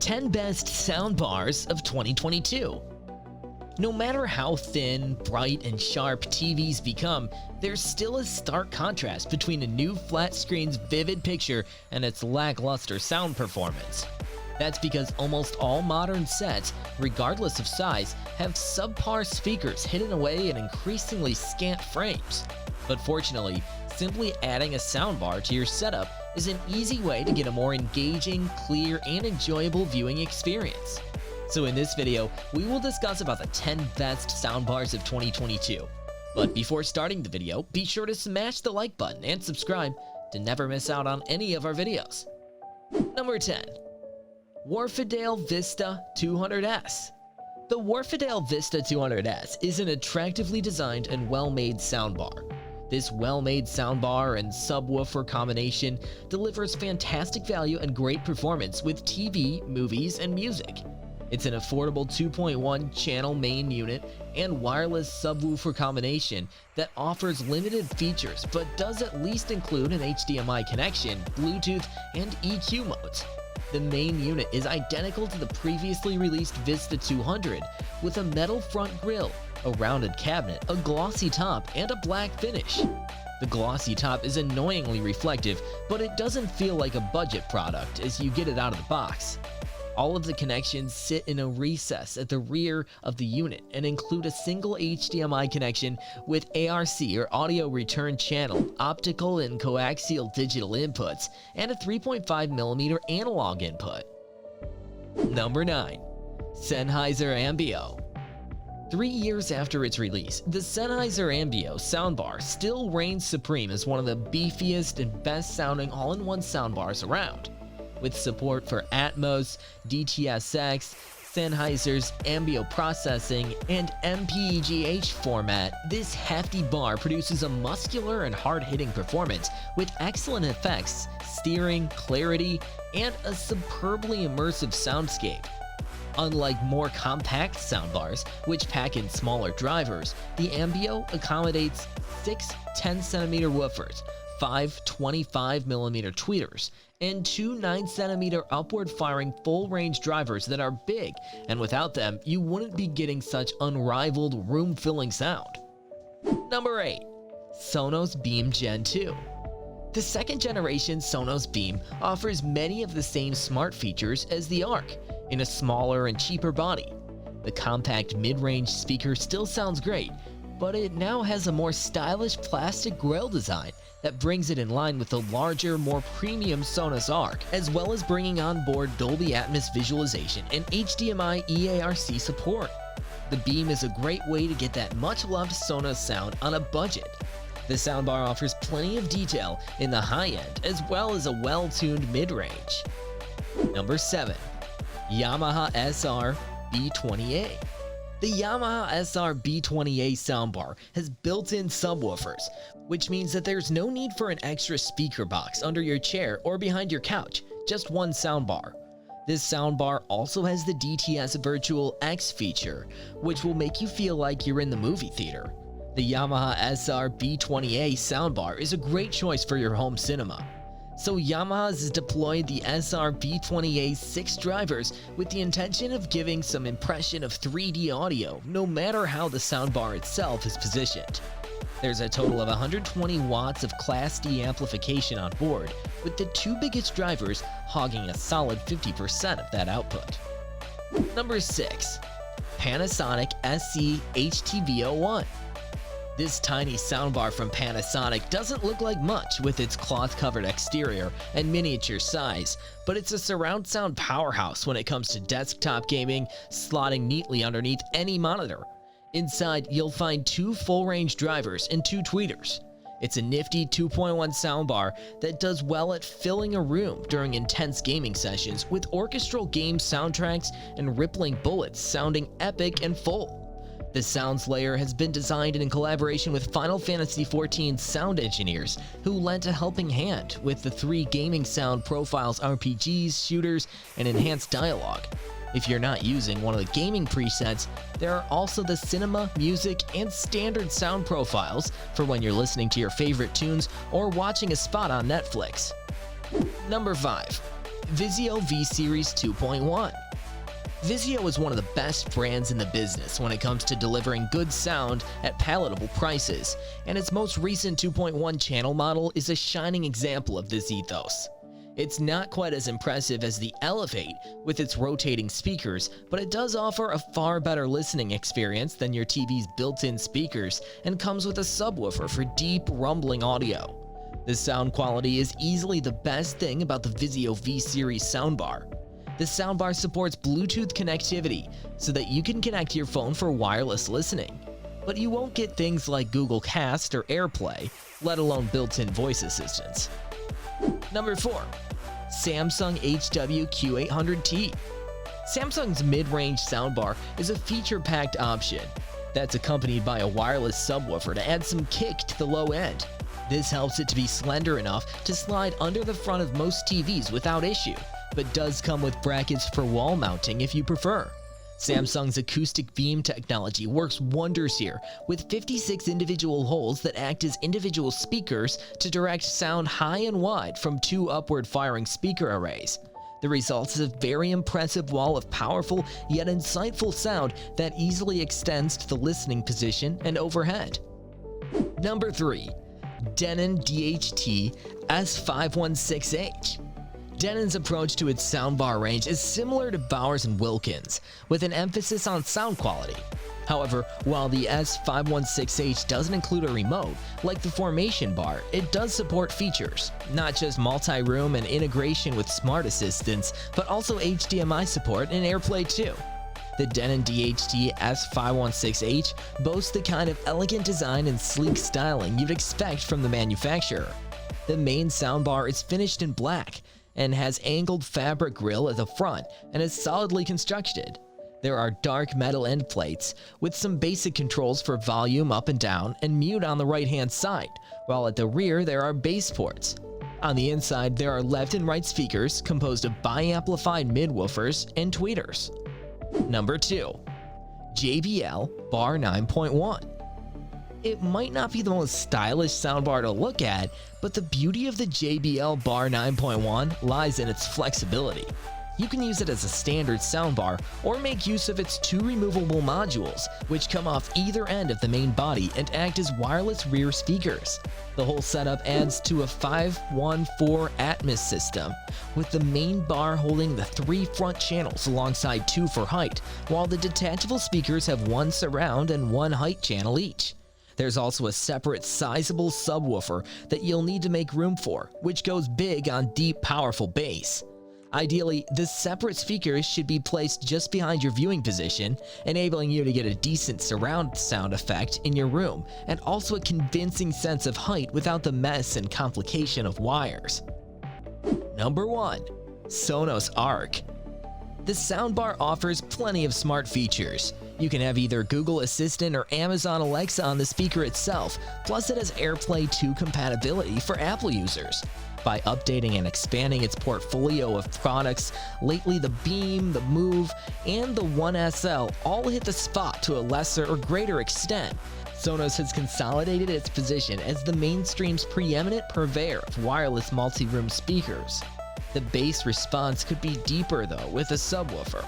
10 Best Soundbars of 2022. No matter how thin, bright, and sharp TVs become, there's still a stark contrast between a new flat screen's vivid picture and its lackluster sound performance. That's because almost all modern sets, regardless of size, have subpar speakers hidden away in increasingly scant frames. But fortunately, simply adding a soundbar to your setup is an easy way to get a more engaging, clear, and enjoyable viewing experience. So in this video, we will discuss about the 10 best soundbars of 2022. But before starting the video, be sure to smash the like button and subscribe to never miss out on any of our videos. Number 10. Wharfedale Vista 200S. The Wharfedale Vista 200S is an attractively designed and well-made soundbar. This well-made soundbar and subwoofer combination delivers fantastic value and great performance with TV, movies, and music. It's an affordable 2.1 channel main unit and wireless subwoofer combination that offers limited features but does at least include an HDMI connection, Bluetooth, and EQ modes. The main unit is identical to the previously released Vista 200 with a metal front grille, a rounded cabinet, a glossy top, and a black finish. The glossy top is annoyingly reflective, but it doesn't feel like a budget product as you get it out of the box. All of the connections sit in a recess at the rear of the unit and include a single HDMI connection with ARC or audio return channel, optical and coaxial digital inputs, and a 3.5mm analog input. Number 9. Sennheiser Ambeo. 3 years after its release, the Sennheiser Ambeo soundbar still reigns supreme as one of the beefiest and best sounding all-in-one soundbars around. With support for Atmos, DTS:X, Sennheiser's Ambeo processing, and MPEG-H format, this hefty bar produces a muscular and hard-hitting performance with excellent effects, steering, clarity, and a superbly immersive soundscape. Unlike more compact soundbars, which pack in smaller drivers, the Ambeo accommodates 6 10cm woofers, 5 25mm tweeters, and 2 9cm upward-firing full-range drivers that are big, and without them, you wouldn't be getting such unrivaled room-filling sound. Number 8. Sonos Beam Gen 2. The second-generation Sonos Beam offers many of the same smart features as the Arc, in a smaller and cheaper body. The compact mid-range speaker still sounds great, but it now has a more stylish plastic grille design that brings it in line with the larger, more premium Sonos Arc, as well as bringing on board Dolby Atmos visualization and HDMI EARC support. The Beam is a great way to get that much-loved Sonos sound on a budget. The soundbar offers plenty of detail in the high end, as well as a well-tuned mid-range. Number 7. Yamaha SR B20A. The Yamaha SR B20A soundbar has built-in subwoofers, which means that there's no need for an extra speaker box under your chair or behind your couch, just one soundbar. This soundbar also has the DTS Virtual X feature, which will make you feel like you're in the movie theater. The Yamaha SR B20A soundbar is a great choice for your home cinema. So Yamaha has deployed the SR B20A 6 drivers with the intention of giving some impression of 3D audio, no matter how the soundbar itself is positioned. There's a total of 120 watts of Class D amplification on board, with the 2 biggest drivers hogging a solid 50% of that output. Number 6. Panasonic SC HTV01. This tiny soundbar from Panasonic doesn't look like much with its cloth-covered exterior and miniature size, but it's a surround sound powerhouse when it comes to desktop gaming, slotting neatly underneath any monitor. Inside, you'll find 2 full-range drivers and 2 tweeters. It's a nifty 2.1 soundbar that does well at filling a room during intense gaming sessions with orchestral game soundtracks and rippling bullets sounding epic and full. The sounds layer has been designed in collaboration with Final Fantasy XIV's sound engineers, who lent a helping hand with the 3 gaming sound profiles, RPGs, shooters, and enhanced dialogue. If you're not using one of the gaming presets, there are also the cinema, music, and standard sound profiles for when you're listening to your favorite tunes or watching a spot on Netflix. Number 5. Vizio V-Series 2.1. Vizio is one of the best brands in the business when it comes to delivering good sound at palatable prices, and its most recent 2.1 channel model is a shining example of this ethos. It's not quite as impressive as the Elevate with its rotating speakers, but it does offer a far better listening experience than your TV's built-in speakers and comes with a subwoofer for deep, rumbling audio. The sound quality is easily the best thing about the Vizio V-Series soundbar. The soundbar supports Bluetooth connectivity so that you can connect your phone for wireless listening, but you won't get things like Google Cast or AirPlay, let alone built-in voice assistants. Number 4. Samsung HW-Q800T. Samsung's mid-range soundbar is a feature-packed option that's accompanied by a wireless subwoofer to add some kick to the low end. This helps it to be slender enough to slide under the front of most TVs without issue, but does come with brackets for wall mounting if you prefer. Samsung's acoustic beam technology works wonders here, with 56 individual holes that act as individual speakers to direct sound high and wide from 2 upward-firing speaker arrays. The result is a very impressive wall of powerful yet insightful sound that easily extends to the listening position and overhead. Number 3. Denon DHT S516H. Denon's approach to its soundbar range is similar to Bowers & Wilkins, with an emphasis on sound quality. However, while the S516H doesn't include a remote, like the Formation bar, it does support features, not just multi-room and integration with smart assistants, but also HDMI support and AirPlay too. The Denon DHT S516H boasts the kind of elegant design and sleek styling you'd expect from the manufacturer. The main soundbar is finished in black, and has angled fabric grille at the front and is solidly constructed. There are dark metal end plates with some basic controls for volume up and down and mute on the right hand side, while at the rear there are bass ports. On the inside there are left and right speakers composed of bi-amplified mid-woofers and tweeters. Number 2. JBL Bar 9.1. It might not be the most stylish soundbar to look at, but the beauty of the JBL Bar 9.1 lies in its flexibility. You can use it as a standard soundbar or make use of its 2 removable modules, which come off either end of the main body and act as wireless rear speakers. The whole setup adds to a 514 Atmos system, with the main bar holding the 3 front channels alongside 2 for height, while the detachable speakers have 1 surround and 1 height channel each. There's also a separate sizable subwoofer that you'll need to make room for, which goes big on deep, powerful bass. Ideally, the separate speakers should be placed just behind your viewing position, enabling you to get a decent surround sound effect in your room, and also a convincing sense of height without the mess and complication of wires. Number 1. Sonos Arc. The soundbar offers plenty of smart features. You can have either Google Assistant or Amazon Alexa on the speaker itself, plus it has AirPlay 2 compatibility for Apple users. By updating and expanding its portfolio of products, lately the Beam, the Move, and the One SL all hit the spot to a lesser or greater extent. Sonos has consolidated its position as the mainstream's preeminent purveyor of wireless multi-room speakers. The bass response could be deeper though with a subwoofer.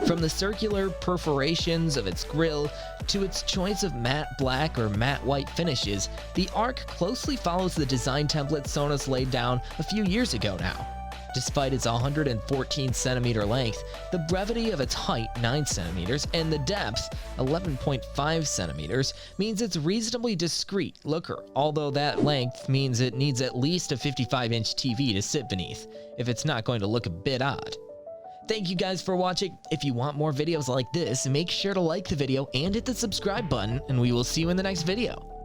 From the circular perforations of its grille to its choice of matte black or matte white finishes, the Arc closely follows the design template Sonos laid down a few years ago now. Despite its 114cm length, the brevity of its height 9cm and the depth 11.5cm means it's reasonably discreet looker, although that length means it needs at least a 55-inch TV to sit beneath, if it's not going to look a bit odd. Thank you guys for watching. If you want more videos like this, make sure to like the video and hit the subscribe button, and we will see you in the next video.